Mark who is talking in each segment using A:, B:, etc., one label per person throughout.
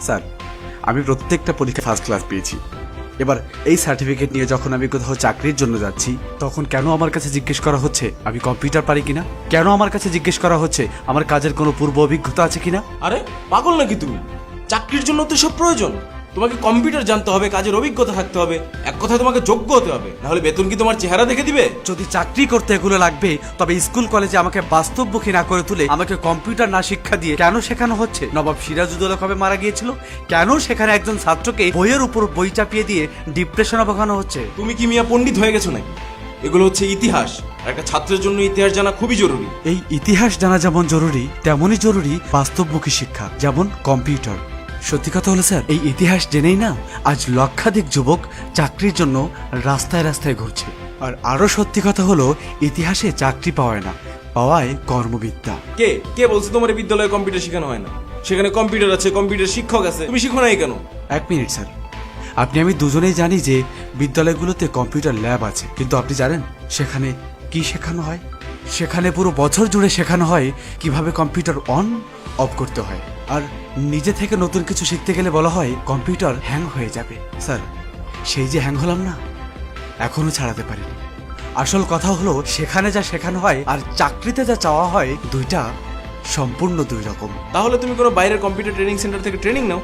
A: Sir, আমি প্রত্যেকটা পরীক্ষা ফার্স্ট ক্লাস পেয়েছি। এবার এই সার্টিফিকেট নিয়ে যখন আমি কোথাও চাকরির জন্য যাচ্ছি, তখন কেন আমার কাছে জিজ্ঞেস করা হচ্ছে আমি কম্পিউটার পারি কিনা? কেন আমার কাছে জিজ্ঞেস করা হচ্ছে আমার কাজের কোনো পূর্ব অভিজ্ঞতা আছে কিনা?
B: আরে পাগল নাকি তুমি? চাকরির জন্য তো সব প্রয়োজন। তোমাকে কম্পিউটার জানতে হবে, কাজের অভিজ্ঞতা থাকতে হবে, এক কথায় তোমাকে যোগ্য হতে হবে, নাহলে বেতন কি তোমার চেহারা দেখে দিবে?
A: যদি চাকরি করতে এগুলো লাগবে, তবে স্কুল কলেজে আমাকে বাস্তবমুখী না করে তুলে আমাকে কম্পিউটার না শিক্ষা দিয়ে কেন শেখানো হচ্ছে? নবাব সিরাজউদ্দৌলা কবে মারা গিয়েছিল? কেন সেখানে একজন ছাত্রকে বইয়ের উপর বই চাপিয়ে দিয়ে ডিপ্রেশনে ভোগানো হচ্ছে?
B: তুমি কি মিয়া পণ্ডিত হয়ে গেছো নাকি? এগুলো হচ্ছে ইতিহাস, আর একটা ছাত্রের জন্য ইতিহাস জানা খুবই জরুরি।
A: এই ইতিহাস জানা যেমন জরুরি, তেমনই জরুরি বাস্তবমুখী শিক্ষা, যেমন কম্পিউটার। সত্যি কথা হলো স্যার, এই ইতিহাস জেনেই না আজ লক্ষাধিক যুবক চাকরির জন্য রাস্তায় রাস্তায় ঘুরছে। আর আরো সত্যি কথা হলো, ইতিহাসে চাকরি পাওয়ায় না, পাওয়ায় কর্মবিদ্যা।
B: কে কে বলছে তোমার এই বিদ্যালয়ে কম্পিউটার শেখানো হয় না? সেখানে কম্পিউটার আছে, কম্পিউটার শিক্ষক আছে, তুমি শিখো নাই কেন?
A: এক মিনিট স্যার, আপনি আমি দুজনেই জানি যে বিদ্যালয়গুলোতে কম্পিউটার ল্যাব আছে, কিন্তু আপনি জানেন সেখানে কি শেখানো হয়? সেখানে পুরো বছর জুড়ে শেখানো হয় কিভাবে কম্পিউটার অন অফ করতে হয়। আর নিজে থেকে নতুন কিছু শিখতে গেলে বলা হয় কম্পিউটার হ্যাং হয়ে যাবে। স্যার, সেই যে হ্যাং হলাম না, এখনো ছাড়াতে পারিনি। আসল কথা হলো, সেখানে যা শেখানো হয় আর চাকরিতে যা চাওয়া হয়, দুইটা সম্পূর্ণ দুই রকম।
B: তাহলে তুমি কোনো বাইরের কম্পিউটার ট্রেনিং সেন্টার থেকে ট্রেনিং নাও।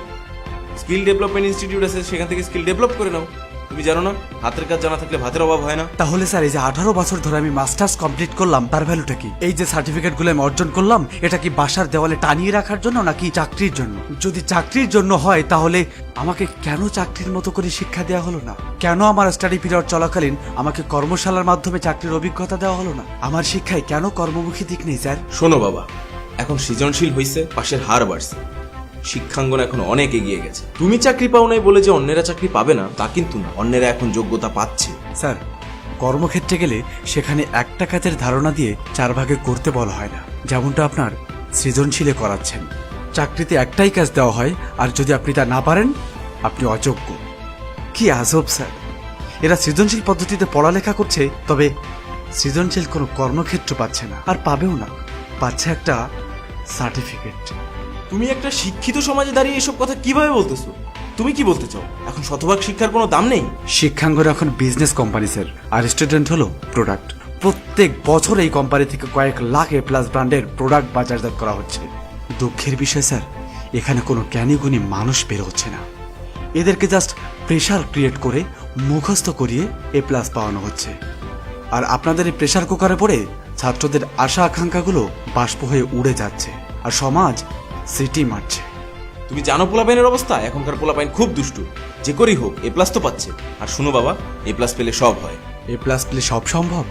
B: স্কিল ডেভেলপমেন্ট ইনস্টিটিউট আছে, সেখান থেকে স্কিল ডেভেলপ করে নাও। তুমি জানো না, হাতের কাজ জানা থাকলে ভাতের অভাব হয় না?
A: তাহলে স্যার, এই যে 18 বছর ধরে আমি মাস্টার্স কমপ্লিট করলাম, তার ভ্যালুটা কি? এই যে সার্টিফিকেটগুলো আমি অর্জন করলাম, এটা কি বাসার দেওয়ালে টানিয়ে রাখার জন্য নাকি চাকরির জন্য? যদি চাকরির জন্য হয়, তাহলে আমাকে কেন চাকরির মতো করে শিক্ষা দেওয়া হলো না? কেন আমার স্টাডি পিরিয়ড চলাকালীন আমাকে কর্মশালার মাধ্যমে চাকরির অভিজ্ঞতা দেওয়া হলো না? আমার শিক্ষায় কেন কর্মমুখী দিক নেই স্যার?
B: শোনো বাবা, এখন সৃজনশীল হইছে, পাশের হার বাড়ছে, শিক্ষাঙ্গন এখন অনেক এগিয়ে গেছে। তুমি চাকরি পাও নাই বলে যে অন্যেরা চাকরি পাবে না তা কিন্তু না, অন্যেরা এখন যোগ্যতা পাচ্ছে।
A: স্যার, কর্মক্ষেত্রে গেলে সেখানে একটা কাজের ধারণা দিয়ে 4 ভাগে করতে বলা হয় না, যেমনটা আপনার সৃজনশীলে করাচ্ছেন। চাকরিতে একটাই কাজ দেওয়া হয়, আর যদি আপনি তা না পারেন, আপনি অযোগ্য। কি আজব স্যার, এরা সৃজনশীল পদ্ধতিতে পড়ালেখা করছে, তবে সৃজনশীল কোনো কর্মক্ষেত্র পাচ্ছে না, আর পাবেও না। পাচ্ছে একটা সার্টিফিকেট।
B: তুমি একটা শিক্ষিত সমাজে দাঁড়িয়ে এসব কথা কিভাবে বলতেছো? তুমি কি বলতে চাও, এখন শতভাগ শিক্ষার কোনো দাম নেই?
A: শিক্ষাঙ্গন এখন বিজনেস কোম্পানি স্যার, আর স্টুডেন্ট হলো প্রোডাক্ট। প্রত্যেক বছর এই কোম্পানি থেকে কয়েক লাখ A+ ব্র্যান্ডের প্রোডাক্ট বাজারজাত করা হচ্ছে। দুঃখের বিষয় স্যার, এখানে কোনো জ্ঞানী গুণী মানুষ বের হচ্ছে না। এদেরকে জাস্ট প্রেশার ক্রিয়েট করে মুখস্থ করিয়ে A+ পাওয়ানো হচ্ছে। আর আপনাদের এই প্রেশার কুকারে পড়ে ছাত্রদের আশা আকাঙ্ক্ষাগুলো বাষ্প হয়ে উড়ে যাচ্ছে, আর সমাজ সিটি মারছে।
B: তুমি জানো পোলাপাইনের অবস্থা? এখনকার পোলাপাইন খুব দুষ্টু, যে করেই হোক A+ তো পাচ্ছে। আর শুনো বাবা, A+ পেলে সব হয়।
A: A+ পেলে সব সম্ভব?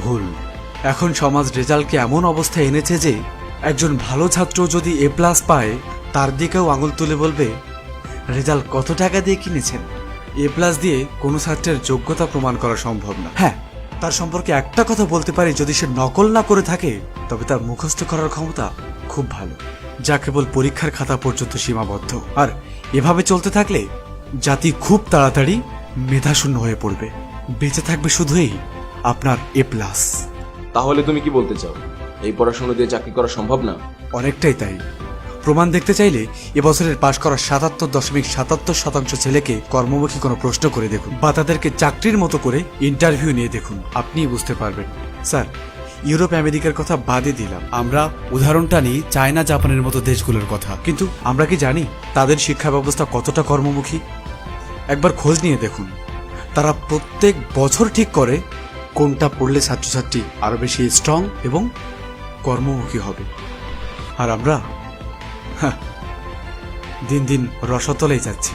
A: ভুল। এখন সমাজ রেজাল্টকে এমন অবস্থায় এনেছে যে একজন ভালো ছাত্র যদি A+ পায়, তার দিকেও আঙুল তুলে বলবে রেজাল্ট কত টাকা দিয়ে কিনেছেন। A+ দিয়ে কোনো ছাত্রের যোগ্যতা প্রমাণ করা সম্ভব না। হ্যাঁ, তার সম্পর্কে একটা কথা বলতে পারি, যদি সে নকল না করে থাকে, তবে তার মুখস্থ করার ক্ষমতা খুব ভালো, যা কেবল পরীক্ষার খাতা পর্যন্ত সীমাবদ্ধ। আর এভাবে চলতে থাকলে জাতি খুব তাড়াতাড়ি মেধাশূন্য হয়ে পড়বে। বেঁচে থাকবে শুধুই আপনার A+।
B: তাহলে তুমি কি বলতে চাও, এই পড়াশোনা দিয়ে চাকরি করা সম্ভব না?
A: অনেকটাই তাই। প্রমাণ দেখতে চাইলে এবছরের পাশ করা 77.77% ছেলেকে কর্মমুখী কোনো প্রশ্ন করে দেখুন, বা তাদেরকে চাকরির মতো করে ইন্টারভিউ নিয়ে দেখুন, আপনিই বুঝতে পারবেন। স্যার, ইউরোপ আমেরিকার কথা বাদে দিলাম, আমরা উদাহরণটা নিই চায়না জাপানের মতো দেশগুলোর কথা। কিন্তু আমরা কি জানি তাদের শিক্ষা ব্যবস্থা কতটা কর্মমুখী? একবার খোঁজ নিয়ে দেখুন, তারা প্রত্যেক বছর ঠিক করে কোনটা পড়লে ছাত্রছাত্রী আরো বেশি স্ট্রং এবং কর্মমুখী হবে। আর আমরা দিন দিন রসতলেই যাচ্ছি।